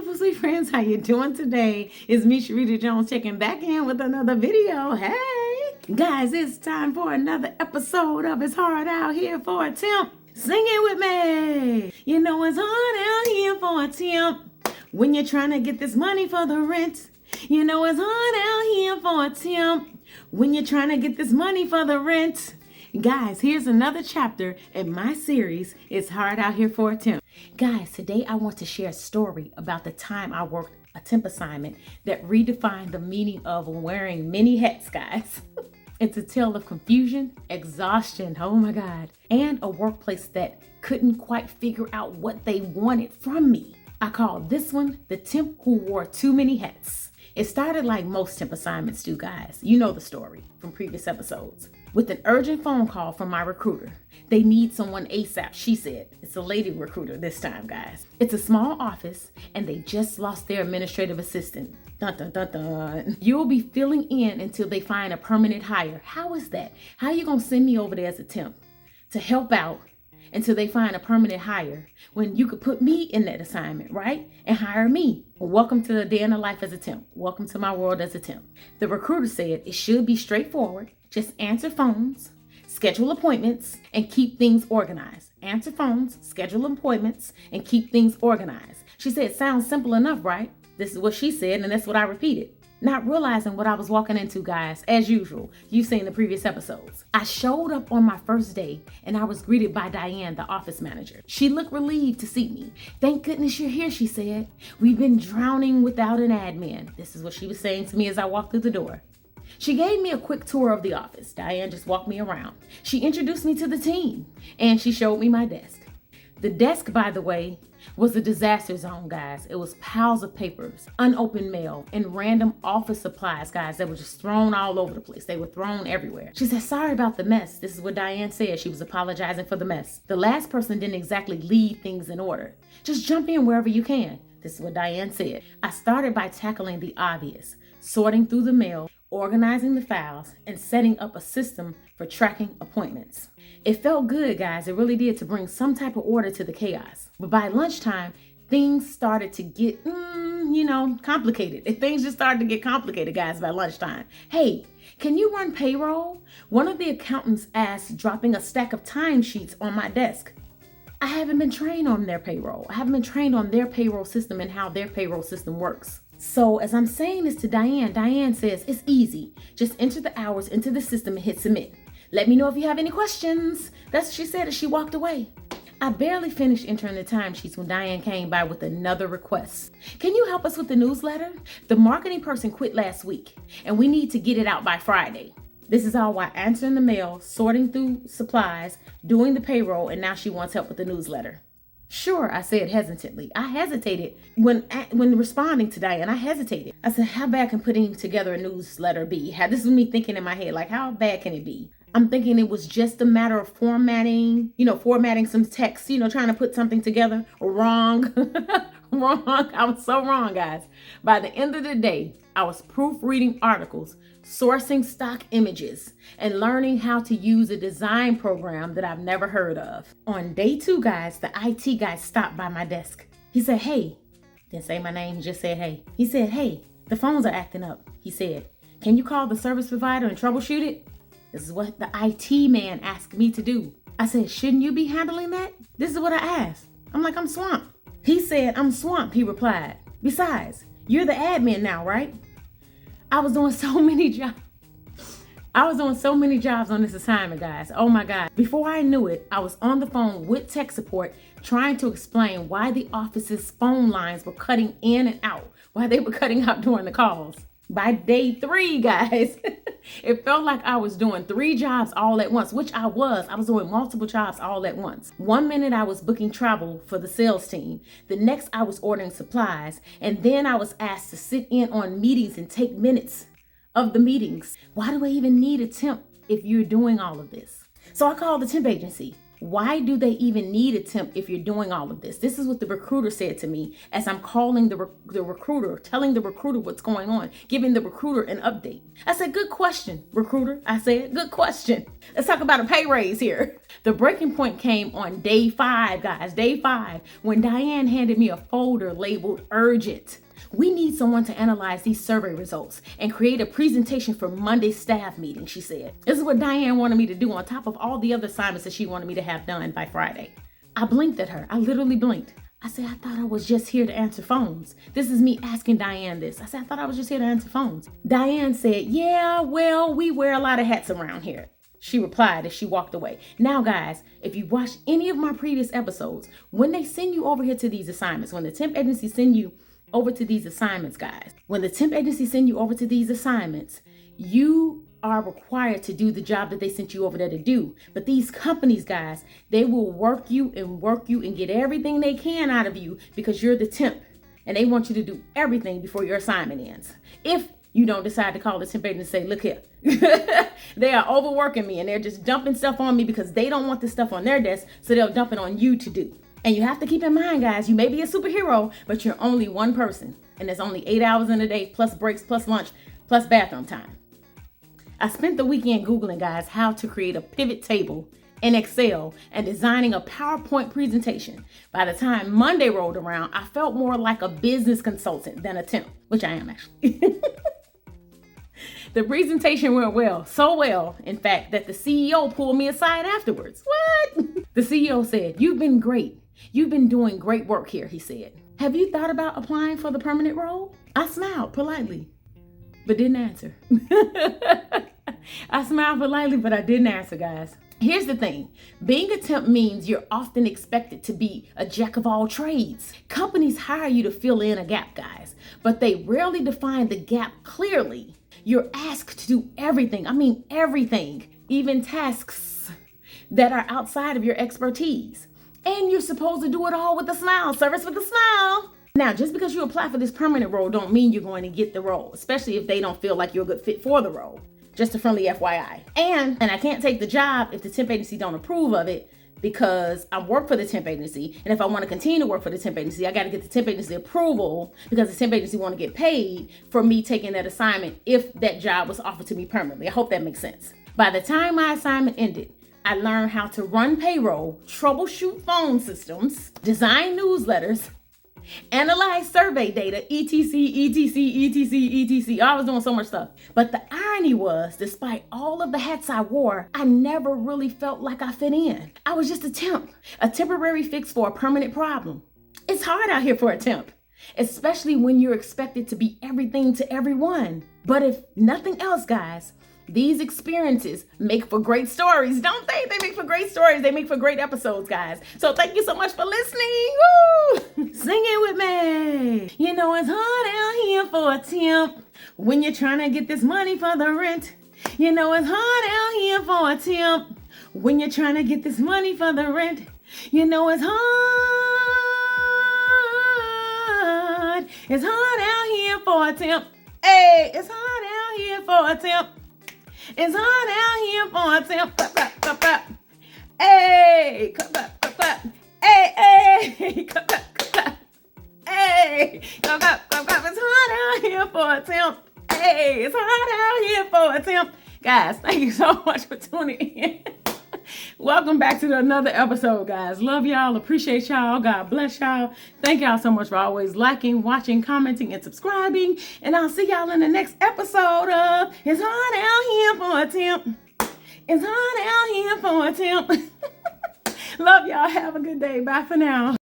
beautiful sweet friends, how you doing today? It's me, Sharita Jones, checking back in with another video. Hey guys, it's time for another episode of It's Hard Out Here for a Temp. Sing it with me. You know it's hard out here for a temp when you're trying to get this money for the rent. You know it's hard out here for a temp when you're trying to get this money for the rent. Guys, here's another chapter in my series, It's Hard Out Here for a Temp. Guys, today I want to share a story about the time I worked a temp assignment that redefined the meaning of wearing many hats, guys. It's a tale of confusion, exhaustion, oh my God, and a workplace that couldn't quite figure out what they wanted from me. I call this one the temp who wore too many hats. It started like most temp assignments do, guys. You know the story from previous episodes. With an urgent phone call from my recruiter. They need someone ASAP, she said. It's a lady recruiter this time, guys. It's a small office and they just lost their administrative assistant. Dun, dun, dun, dun. You'll be filling in until they find a permanent hire. How is that? How are you gonna send me over there as a temp to help out until they find a permanent hire when you could put me in that assignment, right? And hire me. Well, welcome to the day in the life as a temp. Welcome to my world as a temp. The recruiter said it should be straightforward. Just answer phones, schedule appointments, and keep things organized. Answer phones, schedule appointments, and keep things organized. She said, sounds simple enough, right? This is what she said, and that's what I repeated. Not realizing what I was walking into, guys, as usual. You've seen the previous episodes. I showed up on my first day, and I was greeted by Diane, the office manager. She looked relieved to see me. Thank goodness you're here, she said. We've been drowning without an admin. This is what she was saying to me as I walked through the door. She gave me a quick tour of the office. Diane just walked me around. She introduced me to the team, and she showed me my desk. The desk, by the way, was a disaster zone, guys. It was piles of papers, unopened mail, and random office supplies, guys, that were just thrown all over the place. They were thrown everywhere. She said, sorry about the mess. This is what Diane said. She was apologizing for the mess. The last person didn't exactly leave things in order. Just jump in wherever you can. This is what Diane said. I started by tackling the obvious, sorting through the mail, organizing the files, and setting up a system for tracking appointments. It felt good, guys. It really did, to bring some type of order to the chaos. But by lunchtime, things started to get, complicated. Things just started to get complicated, guys, by lunchtime. Hey, can you run payroll? One of the accountants asked, dropping a stack of timesheets on my desk. I haven't been trained on their payroll. I haven't been trained on their payroll system and how their payroll system works. So as I'm saying this to Diane, Diane says, it's easy. Just enter the hours into the system and hit submit. Let me know if you have any questions. That's what she said as she walked away. I barely finished entering the timesheets when Diane came by with another request. Can you help us with the newsletter? The marketing person quit last week and we need to get it out by Friday. This is all while answering the mail, sorting through supplies, doing the payroll, and now she wants help with the newsletter. Sure, I said hesitantly. I hesitated when responding to Diane. I hesitated. I said, how bad can putting together a newsletter be? This was me thinking in my head, like, how bad can it be? I'm thinking it was just a matter of formatting some text, trying to put something together. Wrong. Wrong. I was so wrong, guys. By the end of the day, I was proofreading articles, sourcing stock images, and learning how to use a design program that I've never heard of. On day 2, guys, the IT guy stopped by my desk. He said, hey, didn't say my name, he just said, hey. He said, hey, the phones are acting up. He said, can you call the service provider and troubleshoot it? This is what the IT man asked me to do. I said, shouldn't you be handling that? This is what I asked. I'm like, I'm swamped. He said, I'm swamped, he replied. Besides, you're the admin now, right? I was doing so many jobs. On this assignment, guys. Oh my God. Before I knew it, I was on the phone with tech support trying to explain why the office's phone lines were cutting in and out, why they were cutting out during the calls. By day 3, guys, it felt like I was doing 3 jobs all at once, which I was. I was doing multiple jobs all at once. One minute I was booking travel for the sales team. The next I was ordering supplies. And then I was asked to sit in on meetings and take minutes of the meetings. Why do I even need a temp if you're doing all of this? So I called the temp agency. Why do they even need a temp if you're doing all of this? This is what the recruiter said to me as I'm calling the recruiter, telling the recruiter what's going on, giving the recruiter an update. I said, good question, recruiter. I said, good question. Let's talk about a pay raise here. The breaking point came on day 5, guys, day 5, when Diane handed me a folder labeled urgent. We need someone to analyze these survey results and create a presentation for Monday's staff meeting, she said. This is what Diane wanted me to do on top of all the other assignments that she wanted me to have done by Friday. I blinked at her. I literally blinked. I said, I thought I was just here to answer phones. This is me asking Diane this. I said, I thought I was just here to answer phones. Diane said, yeah, well, we wear a lot of hats around here. She replied as she walked away. Now, guys, if you watched any of my previous episodes, when they send you over here to these assignments, when the temp agency send you over to these assignments, guys. When the temp agency send you over to these assignments, you are required to do the job that they sent you over there to do. But these companies, guys, they will work you and get everything they can out of you because you're the temp. And they want you to do everything before your assignment ends. If you don't decide to call the temp agency and say, look here, they are overworking me and they're just dumping stuff on me because they don't want the stuff on their desk, so they'll dump it on you to do. And you have to keep in mind, guys, you may be a superhero, but you're only one person. And there's only 8 hours in a day, plus breaks, plus lunch, plus bathroom time. I spent the weekend Googling, guys, how to create a pivot table in Excel and designing a PowerPoint presentation. By the time Monday rolled around, I felt more like a business consultant than a temp, which I am actually. The presentation went well, so well, in fact, that the CEO pulled me aside afterwards. What? The CEO said, you've been great. You've been doing great work here, he said. Have you thought about applying for the permanent role? I smiled politely, but didn't answer. I smiled politely, but I didn't answer, guys. Here's the thing. Being a temp means you're often expected to be a jack of all trades. Companies hire you to fill in a gap, guys, but they rarely define the gap clearly. You're asked to do everything. I mean, everything, even tasks that are outside of your expertise. And you're supposed to do it all with a smile, service with a smile. Now, just because you apply for this permanent role don't mean you're going to get the role, especially if they don't feel like you're a good fit for the role. Just a friendly FYI. And I can't take the job if the temp agency don't approve of it because I work for the temp agency. And if I want to continue to work for the temp agency, I got to get the temp agency approval because the temp agency want to get paid for me taking that assignment if that job was offered to me permanently. I hope that makes sense. By the time my assignment ended, I learned how to run payroll, troubleshoot phone systems, design newsletters, analyze survey data, etc. I was doing so much stuff. But the irony was, despite all of the hats I wore, I never really felt like I fit in. I was just a temp, a temporary fix for a permanent problem. It's hard out here for a temp, especially when you're expected to be everything to everyone. But if nothing else, guys, these experiences make for great stories, don't they? They make for great stories. They make for great episodes, guys. So thank you so much for listening. Woo! Sing it with me. You know it's hard out here for a temp when you're trying to get this money for the rent. You know it's hard out here for a temp when you're trying to get this money for the rent. You know it's hard. It's hard out here for a temp. Hey, it's hard out here for a temp. It's hard out here for a temp. Clap, clap, clap, clap. Hey, clap, clap, clap, clap. Hey, hey, clap, clap, clap, clap. Hey, clap, clap, clap, clap. It's hard out here for a temp. Hey, it's hard out here for a temp. Guys, thank you so much for tuning in. Welcome back to another episode, guys. Love y'all. Appreciate y'all. God bless y'all. Thank y'all so much for always liking, watching, commenting, and subscribing. And I'll see y'all in the next episode of It's Hard Out Here for a Temp. It's hard out here for a temp. Love y'all. Have a good day. Bye for now.